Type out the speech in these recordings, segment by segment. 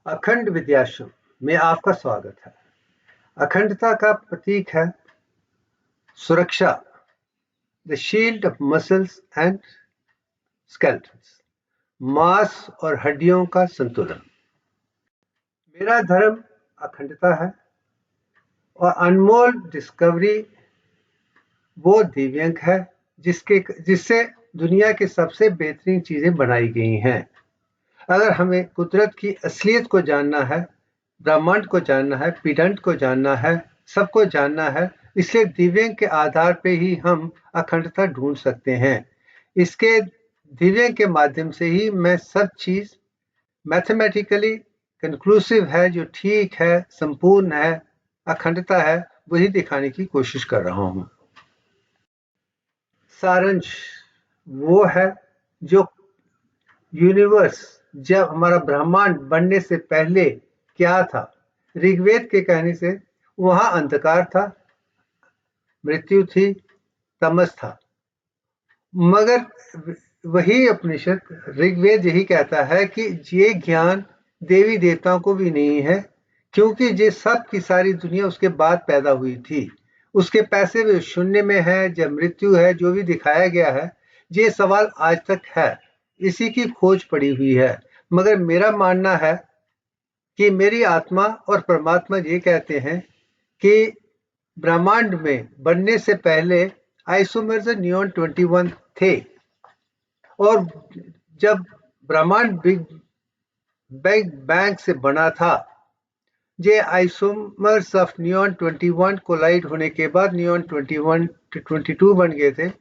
अखंड विद्याश्रम में आपका स्वागत है। अखंडता का प्रतीक है सुरक्षा, the shield of muscles and skeletons, मांस और हड्डियों का संतुलन। मेरा धर्म अखंडता है और अनमोल डिस्कवरी वो दिव्यांग है जिससे दुनिया की सबसे बेहतरीन चीजें बनाई गई हैं। अगर हमें कुदरत की असलियत को जानना है, ब्रह्मांड को जानना है, पिंड को जानना है, सबको जानना है, इसलिए दिव्यांग के आधार पे ही हम अखंडता ढूंढ सकते हैं। इसके दिव्यांग के माध्यम से ही मैं सब चीज मैथमेटिकली कंक्लूसिव है, जो ठीक है, संपूर्ण है, अखंडता है, वही दिखाने की कोशिश कर रहा हूं। सारांश वो है जो यूनिवर्स, जब हमारा ब्रह्मांड बनने से पहले क्या था। ऋग्वेद के कहने से वहां अंधकार था, मृत्यु थी, तमस था। मगर वही उपनिषद ऋग्वेद यही कहता है कि ये ज्ञान देवी देवताओं को भी नहीं है, क्योंकि ये सब की सारी दुनिया उसके बाद पैदा हुई थी। उसके पैसे भी शून्य में है, जब मृत्यु है, जो भी दिखाया गया है, ये सवाल आज तक है, इसी की खोज पड़ी हुई है। मगर मेरा मानना है कि मेरी आत्मा और परमात्मा ये कहते हैं कि ब्रह्मांड में बनने से पहले आइसोमर्स नियॉन 21 थे, और जब ब्रह्मांड बिग बैंग से बना था, ये आइसोमर्स ऑफ नियॉन 21 कोलाइड होने के बाद नियॉन 21 to 22 बन गए थे,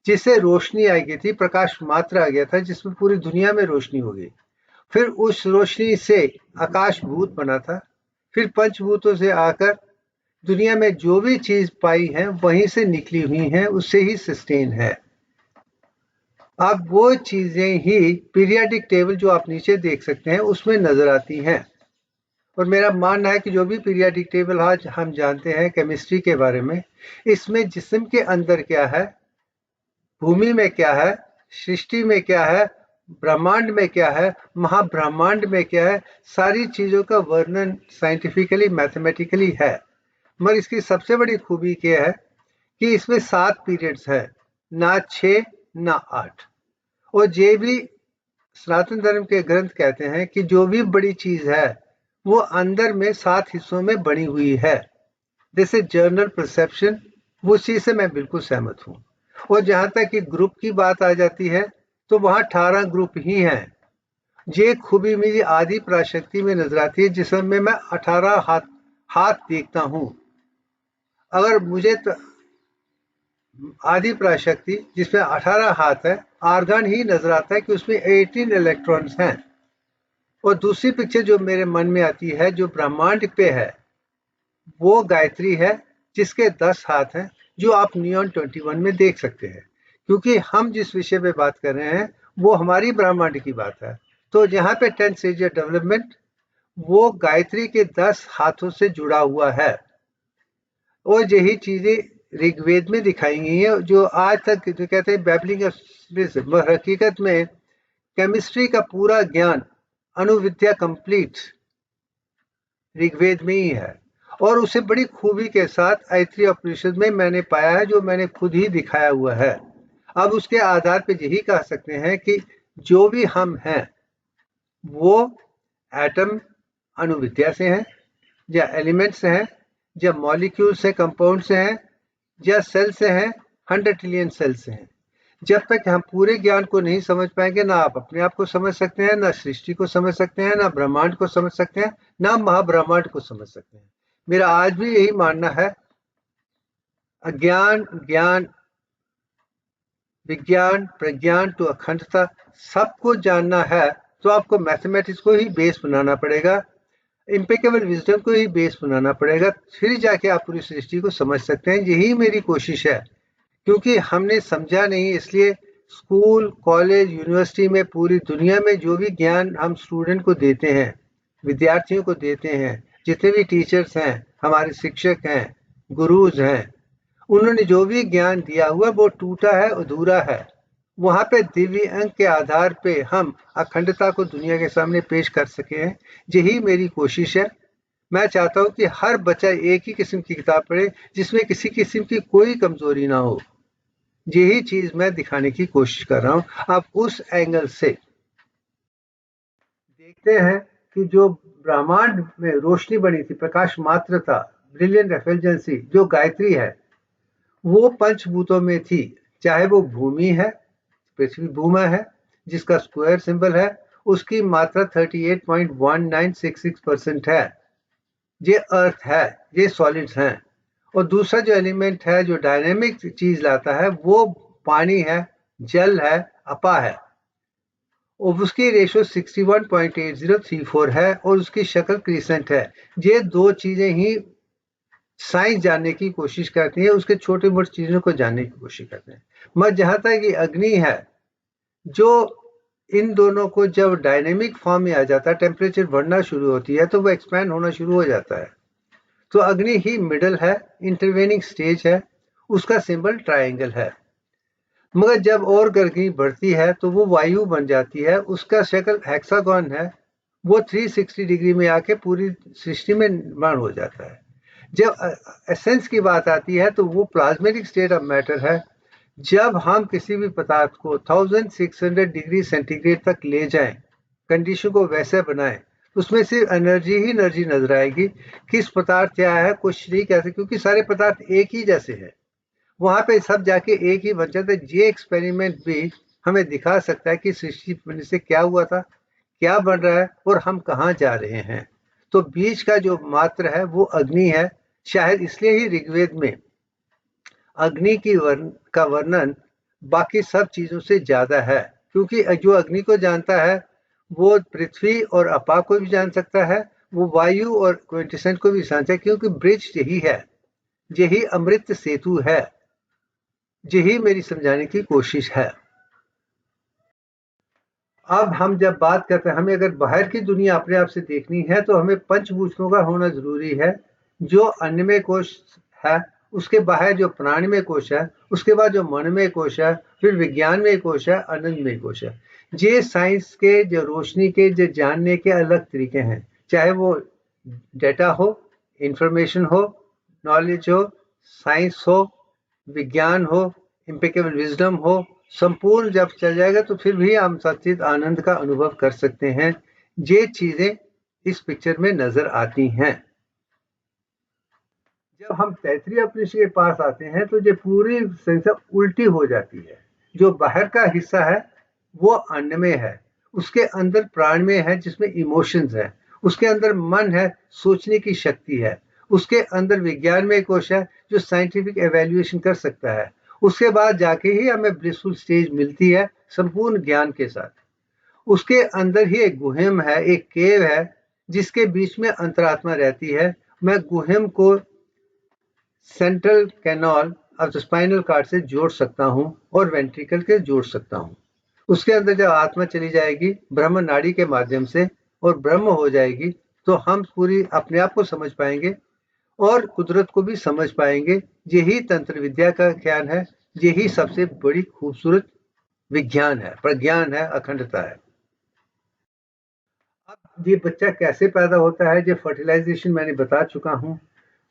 जिससे रोशनी आ गई थी, प्रकाश मात्रा आ गया था, जिसमें पूरी दुनिया में रोशनी हो गई। फिर उस रोशनी से आकाश भूत बना था, फिर पंचभूतों से आकर दुनिया में जो भी चीज पाई है वहीं से निकली हुई हैं, उससे ही सस्टेन है। अब वो चीजें ही पीरियाडिक टेबल जो आप नीचे देख सकते हैं उसमें नजर आती हैं। और मेरा मानना है कि जो भी पीरियाडिक टेबल आज हम जानते हैं केमिस्ट्री के बारे में, इसमें जिस्म के अंदर क्या है, भूमि में क्या है, सृष्टि में क्या है, ब्रह्मांड में क्या है, महाब्रह्मांड में क्या है, सारी चीजों का वर्णन साइंटिफिकली मैथमेटिकली है। मगर इसकी सबसे बड़ी खूबी क्या है कि इसमें 7 पीरियड्स है, ना 6 ना 8। और ये भी सनातन धर्म के ग्रंथ कहते हैं कि जो भी बड़ी चीज है वो अंदर में 7 हिस्सों में बनी हुई है। दिस इज जर्नल परसेप्शन, वो चीज से मैं बिल्कुल सहमत हूं। और जहां तक कि ग्रुप की बात आ जाती है तो वहां 18 ग्रुप ही हैं। ये खूबी मेरी आदि पराशक्ति में नजर आती है, जिसमें मैं 18 हाथ देखता हूं। अगर मुझे तो आदि पराशक्ति जिसमें 18 हाथ है, आर्गन ही नजर आता है कि उसमें 18 इलेक्ट्रॉन्स हैं। और दूसरी पिक्चर जो मेरे मन में आती है, जो ब्रह्मांड पे है, वो गायत्री है, जिसके 10 हाथ हैं, जो आप नियॉन 21 में देख सकते हैं। क्योंकि हम जिस विषय पे बात कर रहे हैं वो हमारी ब्रह्मांड की बात है, तो जहां पे 10 स्टेज डेवलपमेंट, वो गायत्री के 10 हाथों से जुड़ा हुआ है। और यही चीजें ऋग्वेद में दिखाई गई है, जो आज तक जो कहते हैं बैबलिंग ऑफ हकीकत में केमिस्ट्री का पूरा ज्ञान, अणुविद्या कंप्लीट ऋग्वेद में ही है। और उसे बड़ी खूबी के साथ ऐत्री उपनिषद में मैंने पाया है, जो मैंने खुद ही दिखाया हुआ है। अब उसके आधार पर यही कह सकते हैं कि जो भी हम हैं वो एटम अणुविद्या से हैं, या एलिमेंट से हैं, या मॉलिक्यूल से, कंपाउंड से हैं, या सेल से हैं, 100 ट्रिलियन सेल से हैं। जब तक हम पूरे ज्ञान को नहीं समझ पाएंगे, ना आप अपने आप को समझ सकते हैं, ना सृष्टि को समझ सकते हैं, ना ब्रह्मांड को समझ सकते हैं, ना महाब्रह्मांड को समझ सकते हैं। मेरा आज भी यही मानना है, अज्ञान ज्ञान, विज्ञान प्रज्ञान टू अखंडता, सबको जानना है तो आपको मैथमेटिक्स को ही बेस बनाना पड़ेगा, इम्पेकेबल विजडम को ही बेस बनाना पड़ेगा, फिर जाके आप पूरी सृष्टि को समझ सकते हैं। यही मेरी कोशिश है, क्योंकि हमने समझा नहीं, इसलिए स्कूल, कॉलेज, यूनिवर्सिटी में, पूरी दुनिया में जो भी ज्ञान हम स्टूडेंट को देते हैं, विद्यार्थियों को देते हैं, जितने भी टीचर्स हैं, हमारे शिक्षक हैं, गुरुज हैं, उन्होंने जो भी ज्ञान दिया हुआ वो टूटा है, अधूरा है। वहां पे दिव्य अंक के आधार पे हम अखंडता को दुनिया के सामने पेश कर सके हैं। यही मेरी कोशिश है। मैं चाहता हूं कि हर बच्चा एक ही किस्म की किताब पढ़े जिसमें किसी किस्म की कोई कमजोरी ना हो। यही चीज मैं दिखाने की कोशिश कर रहा हूं। अब उस एंगल से देखते हैं कि जो ब्रह्मांड में रोशनी बनी थी, प्रकाश मात्रता, ब्रिलियंट एफिशिएंसी, जो गायत्री है, वो पंचभूतों में थी। चाहे वो भूमि है, पृथ्वी भूमा है जिसका स्क्वायर सिंबल है, उसकी मात्रा 38.1966% है। ये अर्थ है, ये सॉलिड्स हैं। और दूसरा जो एलिमेंट है जो डायनेमिक चीज लाता है वो पानी है, जल है, अपा है। और उसकी रेशो 61.8034 है और उसकी शक्ल क्रिसेंट है। ये दो चीजें ही साइंस जानने की कोशिश करती है, उसके छोटे मोटे चीजों को जानने की कोशिश करते हैं। मगर जहां तक कि अग्नि है, जो इन दोनों को जब डायनेमिक फॉर्म में आ जाता है, टेम्परेचर बढ़ना शुरू होती है तो वो एक्सपैंड होना शुरू हो जाता है। तो अग्नि ही मिडल है, इंटरवेनिंग स्टेज है, उसका सिंबल ट्रायंगल है। मगर जब और गर्मी बढ़ती है तो वो वायु बन जाती है, उसका शक्ल हेक्सागन है। वो 360 डिग्री में आके पूरी सृष्टि में निर्माण हो जाता है। जब एसेंस की बात आती है तो वो प्लाज्मेटिक स्टेट ऑफ मैटर है। जब हम किसी भी पदार्थ को 1600 डिग्री सेंटीग्रेड तक ले जाएं, कंडीशन को वैसे बनाएं, उसमें सिर्फ एनर्जी ही एनर्जी नजर आएगी। किस पदार्थ क्या है कुछ नहीं कह सकते, क्योंकि सारे पदार्थ एक ही जैसे हैं। वहां पे सब जाके एक ही बन जाता है। ये एक्सपेरिमेंट भी हमें दिखा सकता है कि सृष्टि बनने से क्या हुआ था, क्या बन रहा है और हम कहाँ जा रहे हैं। तो बीच का जो मात्र है वो अग्नि है। शायद इसलिए ही ऋग्वेद में अग्नि की का वर्णन बाकी सब चीजों से ज्यादा है, क्योंकि जो अग्नि को जानता है वो पृथ्वी और अपा को भी जान सकता है, वो वायु और क्विंटेसेंट को भी जान सकता है, क्योंकि ब्रिज यही है, यही अमृत सेतु है। यही मेरी समझाने की कोशिश है। अब हम जब बात करते हैं, हमें अगर बाहर की दुनिया अपने आप से देखनी है तो हमें पंचभूतों का होना जरूरी है। जो अन्नमय कोश है, उसके बाहर जो प्राणमय कोश है, उसके बाद जो मनमय कोश है, फिर विज्ञानमय कोश है, आनंदमय कोश है। ये साइंस के जो रोशनी के जो जानने के अलग तरीके हैं, चाहे वो डेटा हो, इंफॉर्मेशन हो, नॉलेज हो, साइंस हो, विज्ञान हो, इम्पेकेबल विजडम हो, संपूर्ण जब चल जाएगा तो फिर भी हम सच्चित आनंद का अनुभव कर सकते हैं। ये चीजें इस पिक्चर में नजर आती हैं। जब हम तैतरीय उपनिषद के पास आते हैं तो ये पूरी संख्या उल्टी हो जाती है। जो बाहर का हिस्सा है वो अन्नमय है, उसके अंदर प्राणमय है जिसमें इमोशंस है, उसके अंदर मन है, सोचने की शक्ति है, उसके अंदर विज्ञानमय कोश है जो साइंटिफिक एवेल्युएशन कर सकता है। उसके बाद जाके ही हमें ब्लिसफुल स्टेज मिलती है संपूर्ण ज्ञान के साथ। उसके अंदर ही एक गुहेम है, एक केव है जिसके बीच में अंतरात्मा रहती है। मैं गुहेम को central canal of the spinal cord से जोड़ सकता हूं और वेंट्रिकल के जोड़ सकता हूं। उसके अंदर जब आत्मा चली जाएगी ब्रह्म नाड़ी के माध्यम से और ब्रह्म हो जाएगी तो हम पूरी अपने आप को समझ पाएंगे और कुदरत को भी समझ पाएंगे। यही तंत्र विद्या का ज्ञान है, यही सबसे बड़ी खूबसूरत विज्ञान है, प्रज्ञान है, अखंडता है। अब ये बच्चा कैसे पैदा होता है, ये फर्टिलाइजेशन मैंने बता चुका हूं।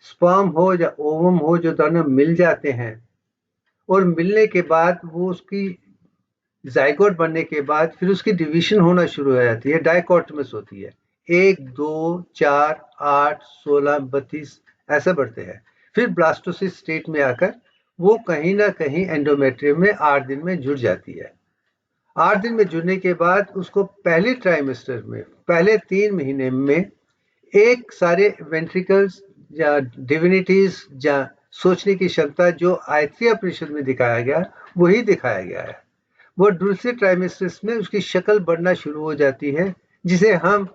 स्पर्म हो या ओवम हो, जो दोनों मिल जाते हैं और मिलने के बाद वो उसकी जाइगोट बनने के बाद फिर उसकी डिवीजन होना शुरू हो जाती है, डाइकोटमस होती है। 1 2 4 8 16 32 ऐसे बढ़ते हैं। फिर ब्लास्टोसिस स्टेट में आकर वो कहीं ना कहीं एंडोमेट्रियम में 8 दिन में जुड़ जाती है। 8 दिन में जुड़ने के बाद उसको पहले ट्राइमेस्टर में, पहले 3 महीने में एक सारे वेंट्रिकल्स या डिविनिटीज या सोचने की क्षमता जो आयत्रीय परिषद में दिखाया गया वही दिखाया गया है। वो दूसरे ट्राइमेस्टर में उसकी शक्ल बढ़ना शुरू हो जाती है जिसे हम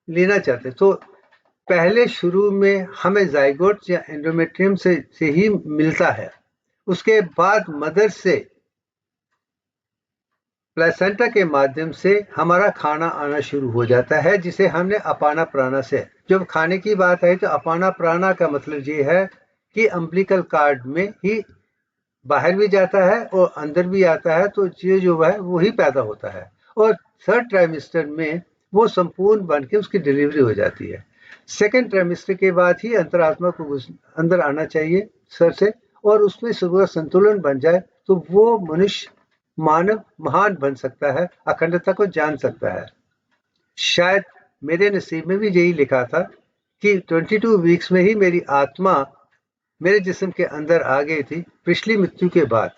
लेना चाहते हैं। तो पहले शुरू में हमें जाइगोट या एंडोमेट्रियम से ही मिलता है। उसके बाद मदर से प्लेसेंटा के माध्यम से हमारा खाना आना शुरू हो जाता है, जिसे हमने अपाना प्राणा से, जब खाने की बात आई तो अपाना प्राणा का मतलब ये है कि अम्बिलिकल कार्ड में ही बाहर भी जाता है और अंदर भी आता है, तो ये जो है वही पैदा होता है। और थर्ड ट्राइमेस्टर में वो संपूर्ण बन के उसकी डिलीवरी हो जाती है। सेकेंड ट्राइमेस्टर के बाद ही अंतरात्मा को अंदर आना चाहिए सर से, और उसमें पूरा संतुलन बन जाए तो वो मनुष्य मानव महान बन सकता है, अखंडता को जान सकता है। शायद मेरे नसीब में भी यही लिखा था कि 22 वीक्स में ही मेरी आत्मा मेरे जिस्म के अंदर आ गई थी पिछली मृत्यु के बाद।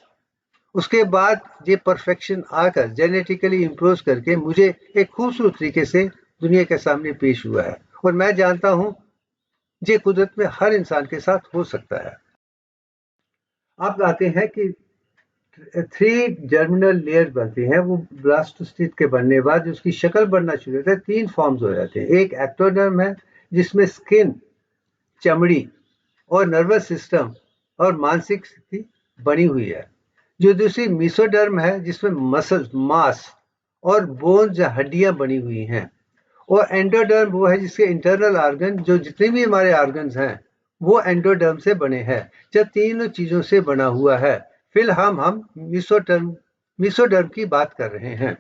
उसके बाद ये परफेक्शन आकर जेनेटिकली इम्प्रूव करके मुझे एक खूबसूरत तरीके से दुनिया के सामने पेश हुआ है, और मैं जानता हूं ये कुदरत में हर इंसान के साथ हो सकता है। अब आते हैं कि 3 जर्मिनल लेयर बनते हैं, वो ब्लास्टोसिस्ट के बनने के बाद उसकी शक्ल बनना शुरू होता है। 3 फॉर्म्स हो जाते हैं। एक एक्टोडर्म है जिसमें स्किन, चमड़ी और नर्वस सिस्टम और मानसिक स्थिति बनी हुई है। जो दूसरी मीसोडर्म है जिसमें मसल्स, मांस और बोन्स या हड्डियां बनी हुई हैं। और एंडोडर्म वो है जिसके इंटरनल ऑर्गन, जो जितने भी हमारे ऑर्गन्स हैं वो एंडोडर्म से बने हैं। जब तीनों चीजों से बना हुआ है, फिर हम मीसोडर्म की बात कर रहे हैं।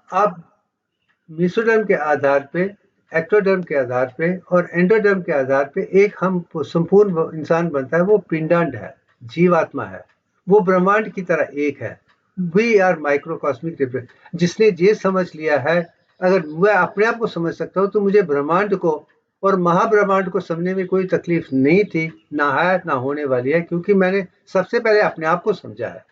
अब मीसोडर्म के आधार पे, एक्टोडर्म के आधार पे और एंडोडर्म के आधार पे एक हम संपूर्ण इंसान बनता है। वो पिंडांड है, जीवात्मा है, वो ब्रह्मांड की तरह एक है। We are microcosmic. जिसने ये समझ लिया है, अगर मैं अपने आप को समझ सकता हूँ तो मुझे ब्रह्मांड को और महाब्रह्मांड को समझने में कोई तकलीफ नहीं थी, ना है ना होने वाली है, क्योंकि मैंने सबसे पहले अपने आप को समझा है,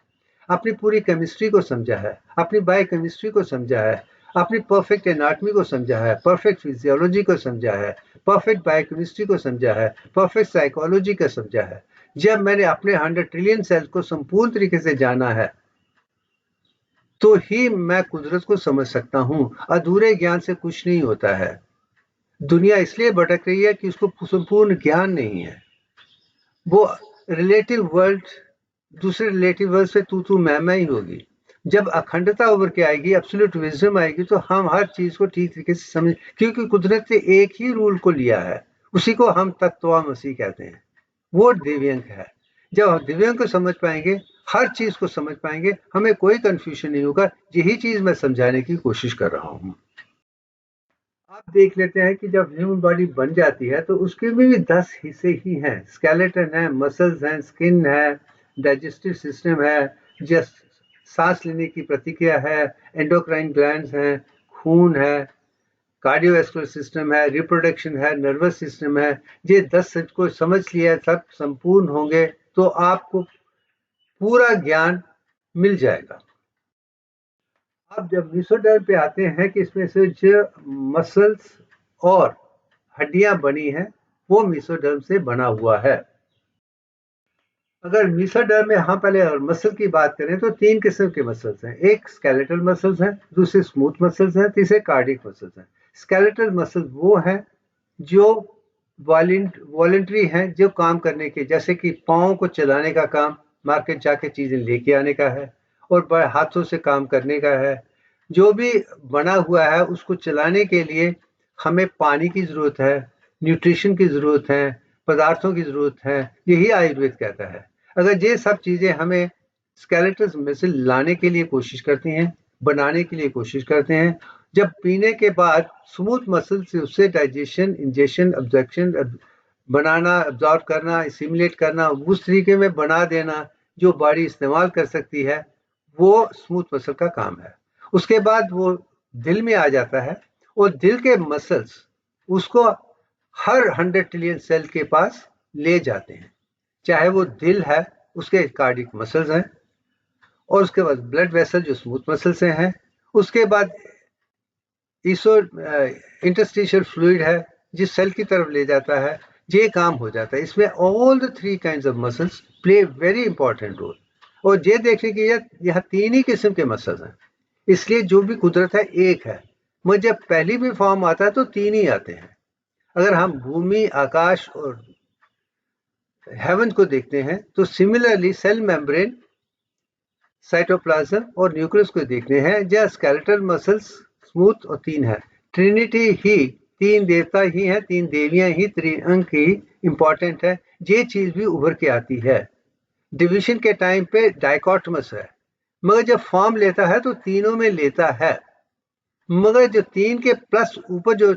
अपनी पूरी केमिस्ट्री को समझा है, अपनी बायोकेमिस्ट्री को समझा है, अपनी परफेक्ट एनाटॉमी को समझा है, परफेक्ट फिजियोलॉजी को समझा है, परफेक्ट बायोकेमिस्ट्री को समझा है, परफेक्ट साइकोलॉजी को समझा है। जब मैंने अपने 100 ट्रिलियन सेल्स को संपूर्ण तरीके से जाना है, तो ही मैं कुदरत को समझ सकता हूं। अधूरे ज्ञान से कुछ नहीं होता है। दुनिया इसलिए भटक रही है कि उसको संपूर्ण ज्ञान नहीं है। वो रिलेटिव वर्ल्ड दूसरे रिलेटिव वर्ल्ड से तू मैं ही होगी। जब अखंडता उभर के आएगी, एब्सोल्यूट विजडम आएगी, तो हम हर चीज को ठीक तरीके से समझ, क्योंकि कुदरत ने एक ही रूल को लिया है, उसी को हम तत्वमसी कहते हैं। वो दिव्यांग है। जब हम दिव्यांग को समझ पाएंगे, हर चीज को समझ पाएंगे, हमें कोई कंफ्यूजन नहीं होगा। यही चीज मैं समझाने की कोशिश कर रहा हूँ। आप देख लेते हैं कि जब ह्यूमन बॉडी बन जाती है तो उसके में भी 10 हिस्से ही हैं। स्केलेटन है, मसल्स हैं, स्किन है, डाइजेस्टिव सिस्टम है, जस्ट सांस लेने की प्रतिक्रिया है, एंडोक्राइन ग्लैंड्स हैं, खून है, कार्डियोवैस्कुलर सिस्टम है, रिप्रोडक्शन है, नर्वस सिस्टम है। ये 10 को समझ लिया, सब संपूर्ण होंगे तो आपको पूरा ज्ञान मिल जाएगा। अब जब मीसोडर्म पे आते हैं कि इसमें से जो मसल्स और हड्डियां बनी हैं, वो मीसोडर्म से बना हुआ है। अगर मीसोडर्म में हम पहले मसल की बात करें तो 3 किस्म के मसल्स हैं। एक स्केलेटल मसल्स हैं, दूसरे स्मूथ मसल्स हैं, तीसरे कार्डियक मसल्स हैं। स्केलेटल मसल्स वो हैं जो वॉलंटरी हैं, जो काम करने के, जैसे कि पाँव को चलाने का काम, मार्केट जाके चीजें लेके आने का है, और बड़े हाथों से काम करने का है। जो भी बना हुआ है उसको चलाने के लिए हमें पानी की जरूरत है, न्यूट्रिशन की जरूरत है, पदार्थों की जरूरत है। यही आयुर्वेद कहता है। अगर ये सब चीजें हमें स्केलेटल में से लाने के लिए कोशिश करती हैं, बनाने के लिए कोशिश करते हैं, जब पीने के बाद स्मूथ मसल से उससे डाइजेशन, इंजेक्शन, अब्जॉर्प्शन, बनाना, अब्जॉर्ब करना, सिमुलेट करना, उस तरीके में बना देना जो बॉडी इस्तेमाल कर सकती है, वो स्मूथ मसल का काम है। उसके बाद वो दिल में आ जाता है, और दिल के मसल्स उसको हर 100 ट्रिलियन सेल के पास ले जाते हैं। चाहे वो दिल है, उसके कार्डियक मसल्स हैं, और उसके बाद ब्लड वेसल जो स्मूथ मसल से हैं। उसके बाद इंटरस्टिशियल फ्लूइड है, जिस सेल की तरफ ले जाता है। ये काम हो जाता है। इसमें all the 3 kinds of muscles play very important role. और ये देखने की यहाँ 3 ही किस्म के मसल्स हैं, इसलिए जो भी कुदरत है एक है। मगर जब पहली भी फॉर्म आता है तो 3 ही आते हैं। अगर हम भूमि, आकाश और हेवन को देखते हैं तो सिमिलरली सेल मेम्ब्रेन, साइटोप्लाज्म और न्यूक्लियस को देखते हैं, जहाँ स्केलेटल मसल्स स्मूथ और 3 है। ट्रिनिटी ही तीन देवता ही हैं, तीन देवियां ही, त्रिअंग ही इंपॉर्टेंट है। ये चीज भी उभर के आती है। डिवीजन के टाइम पे डाइकोटमस है, मगर जब फॉर्म लेता है तो तीनों में लेता है। मगर जो तीन के प्लस ऊपर जो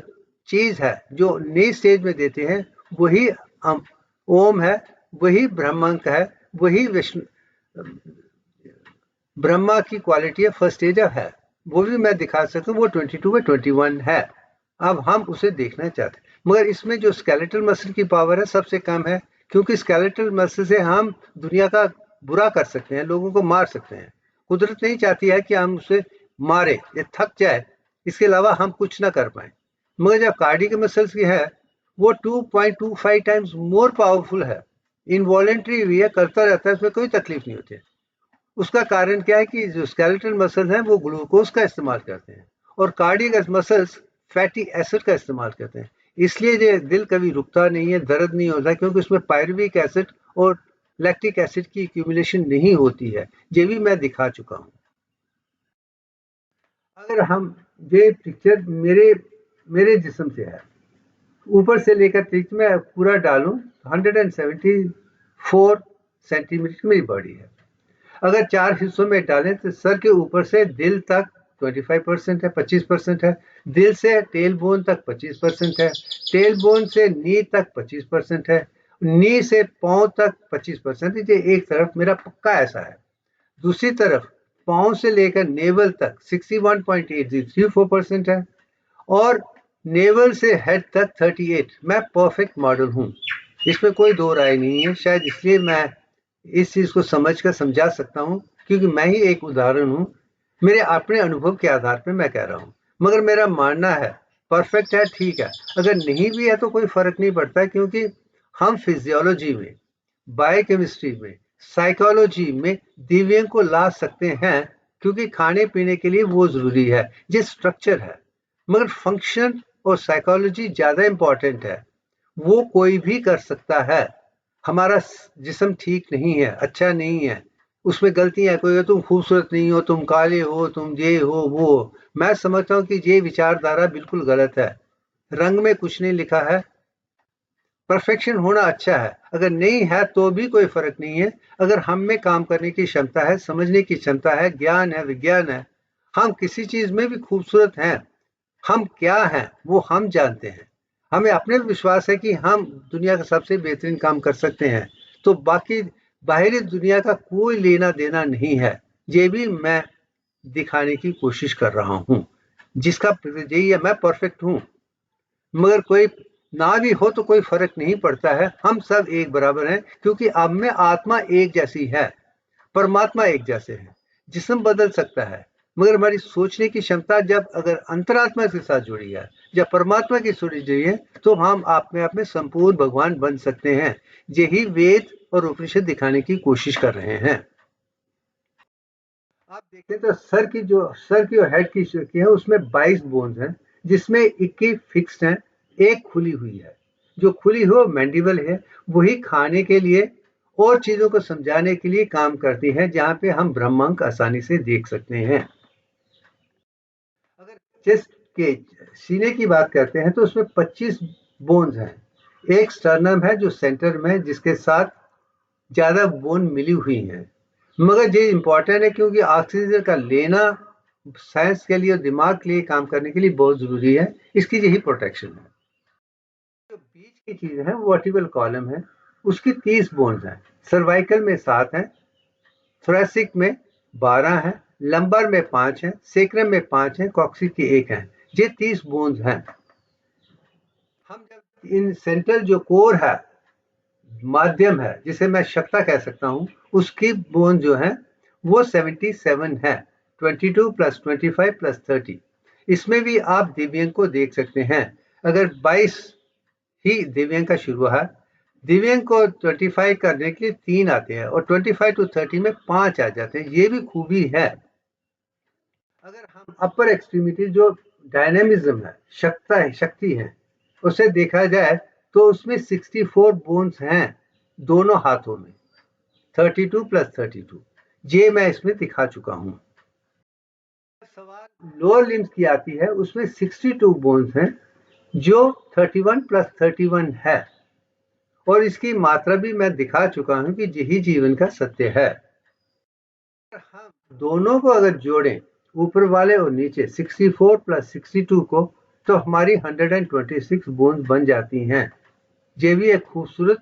चीज है जो नई स्टेज में देते हैं वही ओम है, वही ब्रह्मांक है, वही विष्णु ब्रह्मा की क्वालिटी है, फर्स्ट स्टेज है। वो भी मैं दिखा सकूं, वो 22 में 21 है। अब हम उसे देखना चाहते हैं, मगर इसमें जो स्केलेटल मसल की पावर है सबसे कम है, क्योंकि स्केलेटल मसल से हम दुनिया का बुरा कर सकते हैं, लोगों को मार सकते हैं। कुदरत नहीं चाहती है कि हम उसे मारे, ये थक जाए, इसके अलावा हम कुछ ना कर पाए। मगर जब कार्डियक मसल्स की है वो 2.25 टाइम्स मोर पावरफुल है, इनवॉलेंट्री भी है, करता रहता है, उसमें कोई तकलीफ नहीं होती है। उसका कारण क्या है कि जो स्केलेटल मसल्स हैं वो ग्लूकोज का इस्तेमाल करते हैं और कार्डियक मसल्स फैटी एसिड का इस्तेमाल करते हैं। इसलिए ये दिल कभी रुकता नहीं है, दर्द नहीं होता, क्योंकि उसमें पायरुविक एसिड और लैक्टिक एसिड की एक्यूमुलेशन नहीं होती है। ये भी मैं दिखा चुका हूँ। अगर हम ये पिक्चर मेरे जिस्म से है, ऊपर से लेकर नीचे मैं पूरा डालूं, 174 सेंटीमीटर मेरी बॉडी है। अगर 4 हिस्सों में डालें तो सर के ऊपर से दिल तक 25% है, 25% है, दिल से टेल बोन तक 25% है, टेल बोन से नी तक 25% है, नी से पांव तक 25%। ये एक तरफ मेरा पक्का ऐसा है। दूसरी तरफ पांव से लेकर नेवल तक 61.834% है और नेवल से हेड तक 38। मैं परफेक्ट मॉडल हूँ, इसमें कोई दो राय नहीं है। शायद इसलिए मैं इस चीज को समझकर समझा सकता हूँ, क्योंकि मैं ही एक उदाहरण हूँ। मेरे अपने अनुभव के आधार पर मैं कह रहा हूँ, मगर मेरा मानना है परफेक्ट है, ठीक है। अगर नहीं भी है तो कोई फर्क नहीं पड़ता, क्योंकि हम फिजियोलॉजी में, बायोकेमिस्ट्री में, साइकोलॉजी में दिव्यांग को ला सकते हैं, क्योंकि खाने पीने के लिए वो जरूरी है, ये स्ट्रक्चर है। मगर फंक्शन और साइकोलॉजी ज्यादा इंपॉर्टेंट है, वो कोई भी कर सकता है। हमारा जिस्म ठीक नहीं है, अच्छा नहीं है, उसमें गलतियां कोई है, तुम खूबसूरत नहीं हो, तुम काले हो, तुम ये हो वो हो। मैं समझता हूँ कि ये विचारधारा बिल्कुल गलत है। रंग में कुछ नहीं लिखा है। परफेक्शन होना अच्छा है, अगर नहीं है तो भी कोई फर्क नहीं है। अगर हम में काम करने की क्षमता है, समझने की क्षमता है, ज्ञान है, विज्ञान है, हम किसी चीज में भी खूबसूरत हैं। हम क्या हैं वो हम जानते हैं। हमें अपने विश्वास है कि हम दुनिया का सबसे बेहतरीन काम कर सकते हैं, तो बाकी बाहरी दुनिया का कोई लेना देना नहीं है। ये भी मैं दिखाने की कोशिश कर रहा हूँ, जिसका यही है, मैं परफेक्ट हूँ। मगर कोई ना भी हो तो कोई फर्क नहीं पड़ता है, हम सब एक बराबर हैं, क्योंकि अब में आत्मा एक जैसी है, परमात्मा एक जैसे है। जिस्म बदल सकता है, मगर हमारी सोचने की क्षमता जब अगर अंतरात्मा के साथ जुड़ी है, जब परमात्मा की जुड़ी है, तो हम आप में संपूर्ण भगवान बन सकते हैं। यही वेद और उपनिषद दिखाने की कोशिश कर रहे हैं। आप देखें तो सर की और हेड की है, उसमें 22 बोन्स हैं, जिसमें 21 फिक्स्ड हैं, एक खुली हुई है। जो खुली हो मैंडिबल है, वही खाने के लिए और चीजों को समझाने के लिए काम करती है, जहां पे हम ब्रह्मांक आसानी से देख सकते हैं। अगर चेस्ट के सीने की बात करते हैं तो उसमें 25 बोन्स हैं। एक स्टर्नम है जो सेंटर में, जिसके साथ ज्यादा बोन मिली हुई हैं। मगर ये इंपॉर्टेंट है, क्योंकि ऑक्सीजन का लेना साइंस के लिए और दिमाग के लिए काम करने के लिए बहुत जरूरी है। इसकी यही प्रोटेक्शन है। जो बीच की चीज है वर्टिबल कॉलम है, उसकी 30 बोन्स हैं। सर्वाइकल में 7 हैं, थोरेसिक में 12 हैं, लंबर में 5 हैं, सेक्रम में 5 हैं, कॉक्सिक की 1 है। ये 30 बोन्स हैं। हम जब इन सेंट्रल जो कोर है, माध्यम है, जिसे मैं शक्ता कह सकता हूं, उसकी बोन जो है वो 77 है। 22 प्लस 25 प्लस 30। इसमें भी आप दिव्यांग को देख सकते हैं। अगर 22 ही दिव्यांग का शुरू है, दिव्यांग को 25 करने के लिए 3 आते हैं और 25 टू 30 में 5 आ जाते हैं। ये भी खूबी है। अगर हम अपर एक्सट्रीमिटी जो डायनेमिज्म है, शक्ति है, उसे देखा जाए तो उसमें 64 बोन्स हैं दोनों हाथों में, 32 प्लस 32। ये मैं इसमें दिखा चुका हूं। सवाल लोअर लिम्स की आती है, उसमें 62 बोन्स हैं, जो 31 प्लस 31 है, और इसकी मात्रा भी मैं दिखा चुका हूं कि यही जीवन का सत्य है। हम दोनों को अगर जोड़ें, ऊपर वाले और नीचे 64 प्लस 62 को, तो हमारी 126 बोन्स बन जाती हैं। ये भी एक खूबसूरत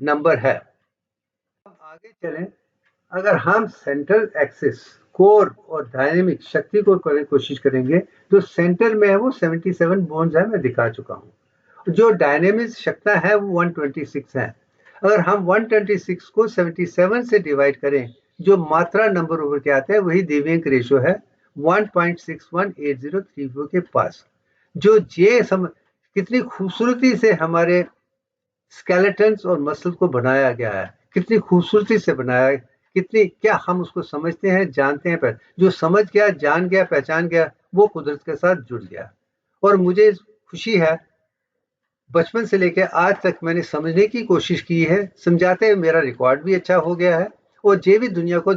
नंबर है। अब आगे चलें। अगर हम सेंट्रल एक्सिस, कोर और डायनेमिक शक्ति को कोशिश करेंगे, तो सेंटर में है वो 77 बोन्स है, मैं दिखा चुका हूं। जो डायनेमिक शक्ति है वो 126 है। अगर हम 126 को 77 से डिवाइड करें, जो मात्रा नंबर ऊपर के आते हैं वही दिव्यांक रेशो है 1.618034 के पास। जो ये कितनी खूबसूरती से हमारे स्केलेटन्स और मसल को बनाया गया है, कितनी खूबसूरती से बनाया है, कितनी, क्या हम उसको समझते हैं, जानते हैं। जो समझ गया, जान गया, पहचान गया, वो कुदरत के साथ जुड़ गया। और मुझे खुशी है, बचपन से लेकर आज तक मैंने समझने की कोशिश की है, समझाते हुए मेरा रिकॉर्ड भी अच्छा हो गया है, और ये भी दुनिया को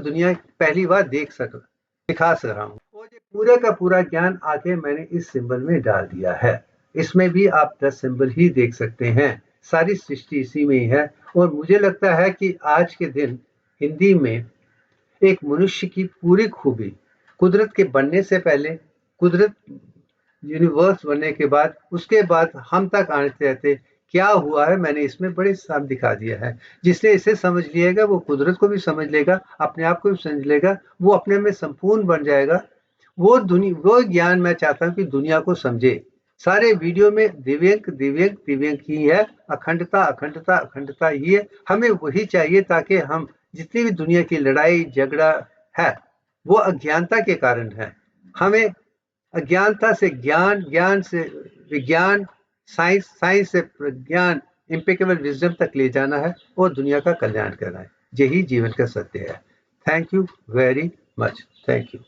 पहली बार दिखा सक रहा हूँ। और ये पूरे का पूरा ज्ञान आके मैंने इस सिंबल में डाल दिया है। इसमें भी आप 10 सिंबल ही देख सकते हैं, सारी सृष्टि इसी में ही है। और मुझे लगता है कि आज के दिन हिंदी में एक मनुष्य की पूरी खूबी, कुदरत के बनने से पहले, कुदरत यूनिवर्स बनने के बाद, उसके बाद हम तक आने रहते क्या हुआ है, मैंने इसमें बड़े साफ दिखा दिया है। जिसने इसे समझ लिएगा वो कुदरत को भी समझ लेगा, अपने आप को भी समझ लेगा, वो अपने में संपूर्ण बन जाएगा। वो ज्ञान मैं चाहता हूँ कि दुनिया को समझे। सारे वीडियो में दिव्यांक दिव्यांक दिव्यांक ही है, अखंडता अखंडता अखंडता ही है। हमें वही चाहिए, ताकि हम जितनी भी दुनिया की लड़ाई झगड़ा है वो अज्ञानता के कारण है। हमें अज्ञानता से ज्ञान, ज्ञान से विज्ञान, साइंस, साइंस से प्रज्ञान, इम्पेकेबल विजडम तक ले जाना है और दुनिया का कल्याण करना है। यही जीवन का सत्य है। Thank you very much. Thank you.